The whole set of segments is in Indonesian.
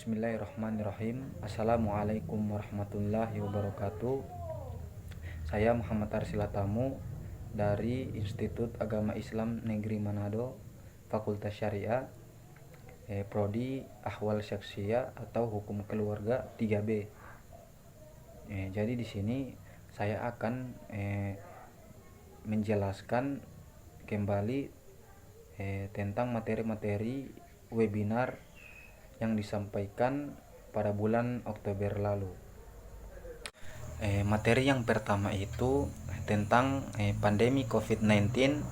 Bismillahirrahmanirrahim. Assalamualaikum warahmatullahi wabarakatuh. Saya Muhammad Arsila Tamu dari Institut Agama Islam Negeri Manado, Fakultas Syariah, Prodi Ahwal Syakhsiyah atau Hukum Keluarga 3B. Jadi di sini saya akan menjelaskan kembali tentang materi-materi webinar yang disampaikan pada bulan Oktober lalu. Materi yang pertama itu tentang pandemi COVID-19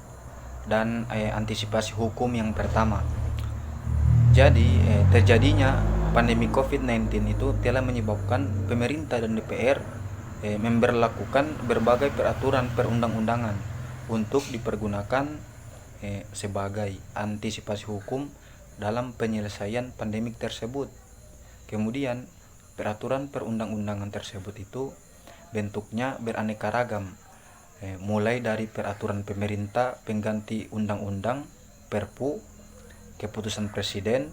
dan antisipasi hukum yang pertama. Jadi terjadinya pandemi COVID-19 itu telah menyebabkan pemerintah dan DPR memberlakukan berbagai peraturan perundang-undangan untuk dipergunakan sebagai antisipasi hukum dalam penyelesaian pandemik tersebut. Kemudian peraturan perundang-undangan tersebut itu bentuknya beraneka ragam, mulai dari peraturan pemerintah pengganti undang-undang, Perpu, keputusan presiden,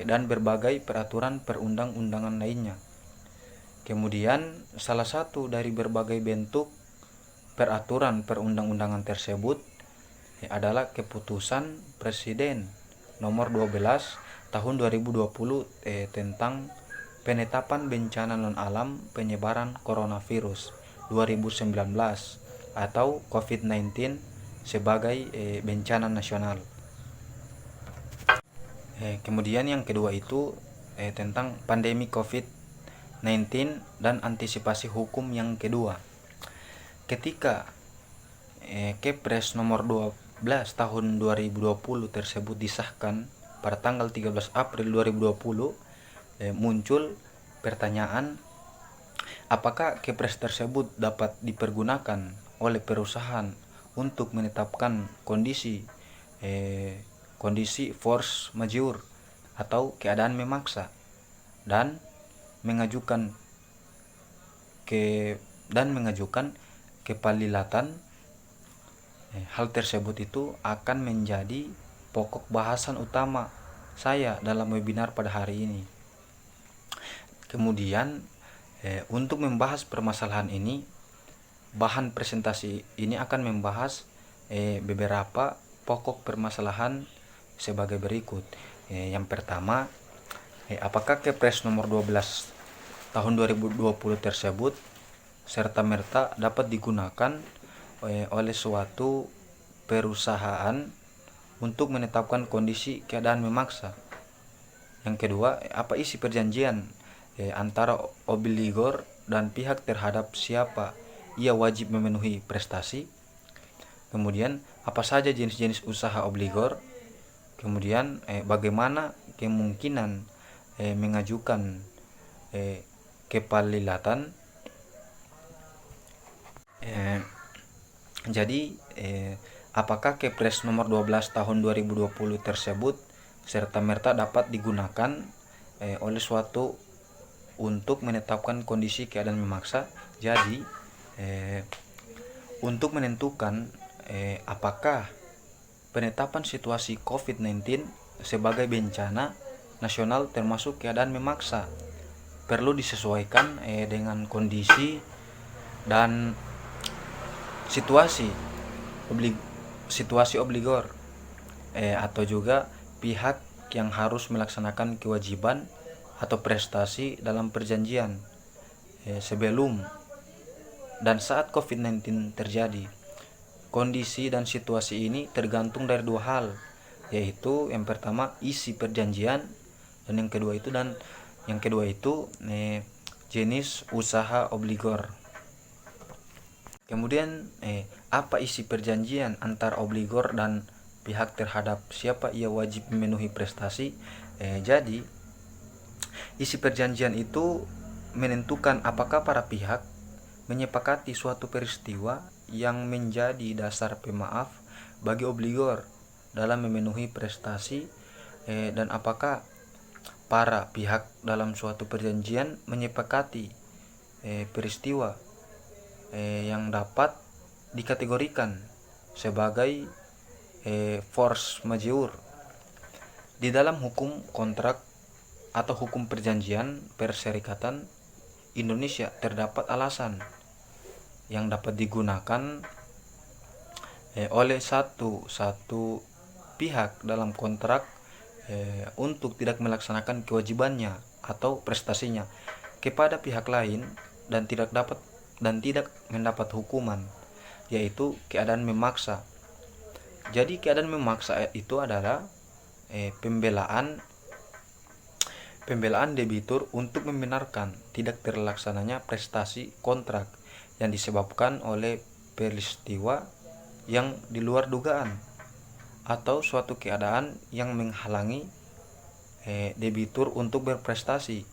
dan berbagai peraturan perundang-undangan lainnya. Kemudian salah satu dari berbagai bentuk peraturan perundang-undangan tersebut adalah keputusan presiden nomor 12 tahun 2020 tentang penetapan bencana non-alam penyebaran coronavirus 2019 atau COVID-19 sebagai bencana nasional. Kemudian yang kedua itu tentang pandemi COVID-19 dan antisipasi hukum yang kedua. Ketika Kepres nomor 12 tahun 2020 tersebut disahkan pada tanggal 13 April 2020, muncul pertanyaan apakah Kepres tersebut dapat dipergunakan oleh perusahaan untuk menetapkan kondisi force majeure atau keadaan memaksa dan mengajukan kepalilatan. Hal tersebut itu akan menjadi pokok bahasan utama saya dalam webinar pada hari ini. Kemudian untuk membahas permasalahan ini, bahan presentasi ini akan membahas beberapa pokok permasalahan sebagai berikut. Yang pertama, apakah Kepres nomor 12 tahun 2020 tersebut serta-merta dapat digunakan oleh suatu perusahaan untuk menetapkan kondisi keadaan memaksa. Yang kedua, apa isi perjanjian antara obligor dan pihak terhadap siapa ia wajib memenuhi prestasi. Kemudian, apa saja jenis-jenis usaha obligor. Kemudian, bagaimana kemungkinan mengajukan kepalilatan. Jadi apakah Kepres nomor 12 tahun 2020 tersebut serta-merta dapat digunakan oleh suatu untuk menetapkan kondisi keadaan memaksa. Jadi untuk menentukan apakah penetapan situasi COVID-19 sebagai bencana nasional termasuk keadaan memaksa perlu disesuaikan dengan kondisi dan situasi obligor atau juga pihak yang harus melaksanakan kewajiban atau prestasi dalam perjanjian sebelum dan saat COVID-19 terjadi. Kondisi dan situasi ini tergantung dari dua hal, yaitu yang pertama isi perjanjian dan yang kedua itu jenis usaha obligor. Kemudian apa isi perjanjian antar obligor dan pihak terhadap siapa ia wajib memenuhi prestasi. Jadi isi perjanjian itu menentukan apakah para pihak menyepakati suatu peristiwa yang menjadi dasar pemaaf bagi obligor dalam memenuhi prestasi, dan apakah para pihak dalam suatu perjanjian menyepakati peristiwa yang dapat dikategorikan sebagai force majeure. Di dalam hukum kontrak atau hukum perjanjian Perserikatan Indonesia terdapat alasan yang dapat digunakan oleh satu pihak dalam kontrak untuk tidak melaksanakan kewajibannya atau prestasinya kepada pihak lain dan tidak mendapat hukuman, yaitu keadaan memaksa. Jadi keadaan memaksa itu adalah pembelaan debitur untuk membenarkan tidak terlaksananya prestasi kontrak yang disebabkan oleh peristiwa yang di luar dugaan atau suatu keadaan yang menghalangi debitur untuk berprestasi,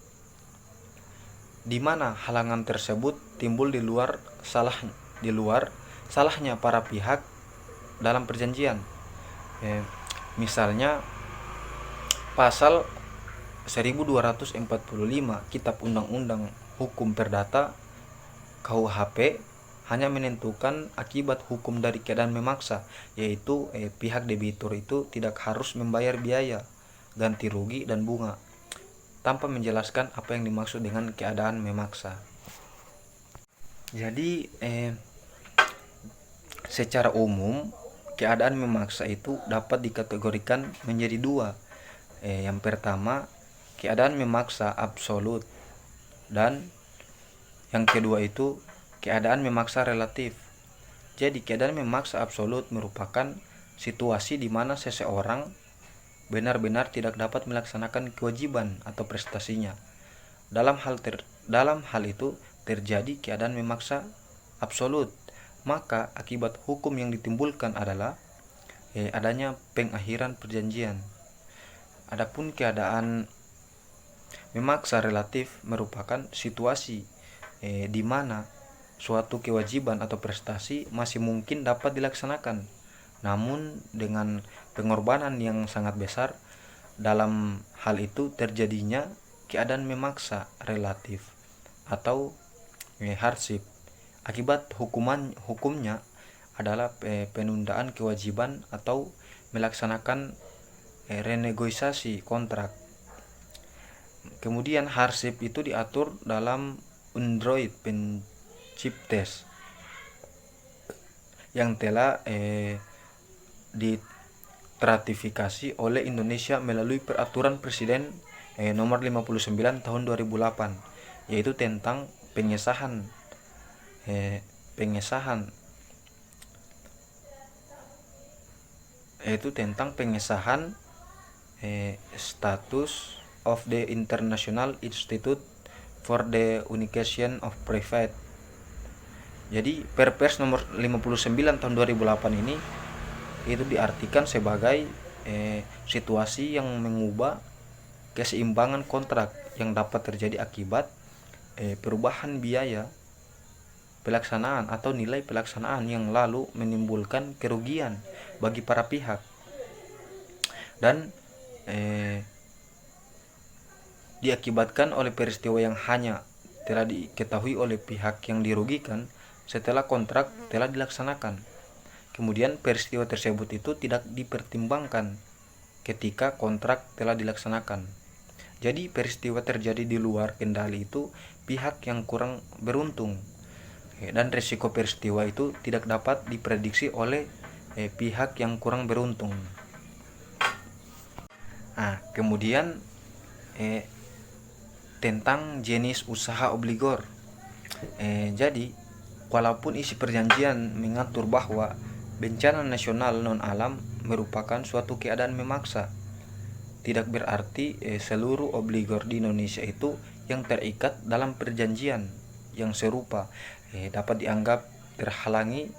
di mana halangan tersebut timbul di luar salahnya para pihak dalam perjanjian. Misalnya pasal 1245 Kitab Undang-Undang Hukum Perdata KUHP hanya menentukan akibat hukum dari keadaan memaksa, yaitu pihak debitur itu tidak harus membayar biaya, ganti rugi, dan bunga, tanpa menjelaskan apa yang dimaksud dengan keadaan memaksa. Jadi secara umum keadaan memaksa itu dapat dikategorikan menjadi dua. Yang pertama, keadaan memaksa absolut, dan yang kedua itu keadaan memaksa relatif. Jadi keadaan memaksa absolut merupakan situasi di mana seseorang benar-benar tidak dapat melaksanakan kewajiban atau prestasinya. Dalam hal itu terjadi keadaan memaksa absolut, maka akibat hukum yang ditimbulkan adalah adanya pengakhiran perjanjian. Adapun keadaan memaksa relatif merupakan situasi di mana suatu kewajiban atau prestasi masih mungkin dapat dilaksanakan, namun dengan pengorbanan yang sangat besar. Dalam hal itu terjadinya keadaan memaksa relatif atau hardship. Akibat hukumnya adalah penundaan kewajiban atau melaksanakan renegosiasi kontrak. Kemudian hardship itu diatur dalam Undroit Penciptes yang telah diratifikasi oleh Indonesia melalui Peraturan Presiden nomor 59 tahun 2008, yaitu tentang pengesahan status of the International Institute for the Unification of Private. Jadi Perpres nomor 59 tahun 2008 ini itu diartikan sebagai situasi yang mengubah keseimbangan kontrak yang dapat terjadi akibat perubahan biaya pelaksanaan atau nilai pelaksanaan yang lalu menimbulkan kerugian bagi para pihak, dan diakibatkan oleh peristiwa yang hanya telah diketahui oleh pihak yang dirugikan setelah kontrak telah dilaksanakan. Kemudian peristiwa tersebut itu tidak dipertimbangkan ketika kontrak telah dilaksanakan. Jadi peristiwa terjadi di luar kendali itu pihak yang kurang beruntung, dan risiko peristiwa itu tidak dapat diprediksi oleh pihak yang kurang beruntung. Kemudian tentang jenis usaha obligor. Jadi walaupun isi perjanjian mengatur bahwa bencana nasional non-alam merupakan suatu keadaan memaksa, tidak berarti seluruh obligor di Indonesia itu yang terikat dalam perjanjian yang serupa dapat dianggap terhalangi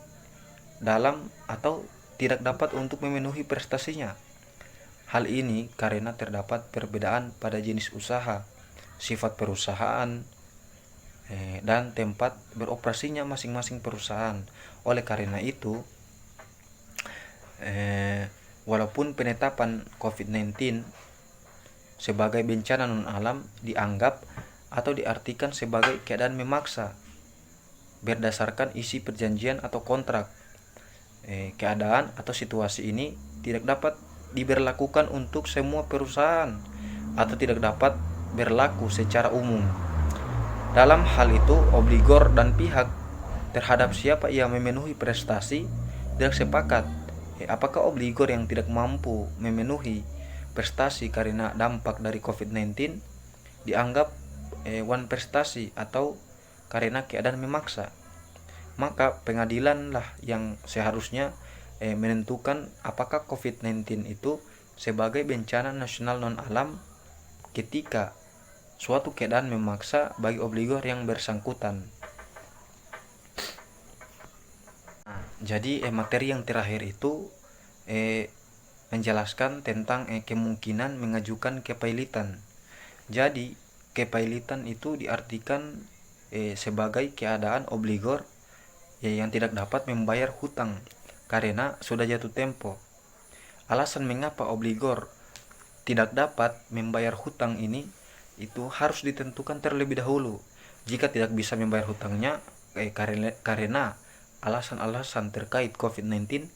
dalam atau tidak dapat untuk memenuhi prestasinya. Hal ini karena terdapat perbedaan pada jenis usaha, sifat perusahaan, dan tempat beroperasinya masing-masing perusahaan. Oleh karena itu, walaupun penetapan COVID-19 sebagai bencana non-alam dianggap atau diartikan sebagai keadaan memaksa berdasarkan isi perjanjian atau kontrak, keadaan atau situasi ini tidak dapat diberlakukan untuk semua perusahaan atau tidak dapat berlaku secara umum. Dalam hal itu, obligor dan pihak terhadap siapa ia memenuhi prestasi tidak sepakat. Apakah obligor yang tidak mampu memenuhi prestasi karena dampak dari COVID-19 dianggap wan prestasi atau karena keadaan memaksa? Maka pengadilanlah yang seharusnya menentukan apakah COVID-19 itu sebagai bencana nasional non-alam ketika suatu keadaan memaksa bagi obligor yang bersangkutan. Jadi materi yang terakhir itu menjelaskan tentang kemungkinan mengajukan kepailitan. Jadi kepailitan itu diartikan sebagai keadaan obligor yang tidak dapat membayar hutang karena sudah jatuh tempo. Alasan mengapa obligor tidak dapat membayar hutang ini itu harus ditentukan terlebih dahulu. Jika tidak bisa membayar hutangnya karena alasan-alasan terkait COVID-19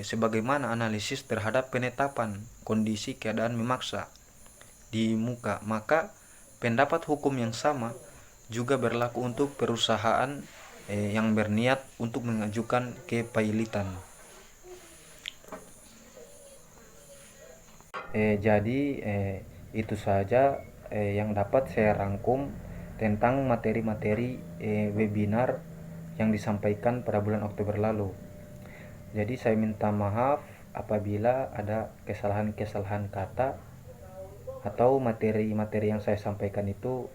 sebagaimana analisis terhadap penetapan kondisi keadaan memaksa di muka, maka pendapat hukum yang sama juga berlaku untuk perusahaan yang berniat untuk mengajukan kepailitan. Jadi itu saja yang dapat saya rangkum tentang materi-materi webinar yang disampaikan pada bulan Oktober lalu. Jadi saya minta maaf apabila ada kesalahan-kesalahan kata atau materi-materi yang saya sampaikan itu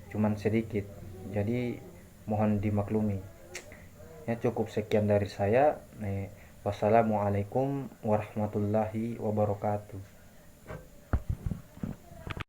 cuman sedikit. Jadi mohon dimaklumi. Ya, cukup sekian dari saya. Wassalamualaikum warahmatullahi wabarakatuh.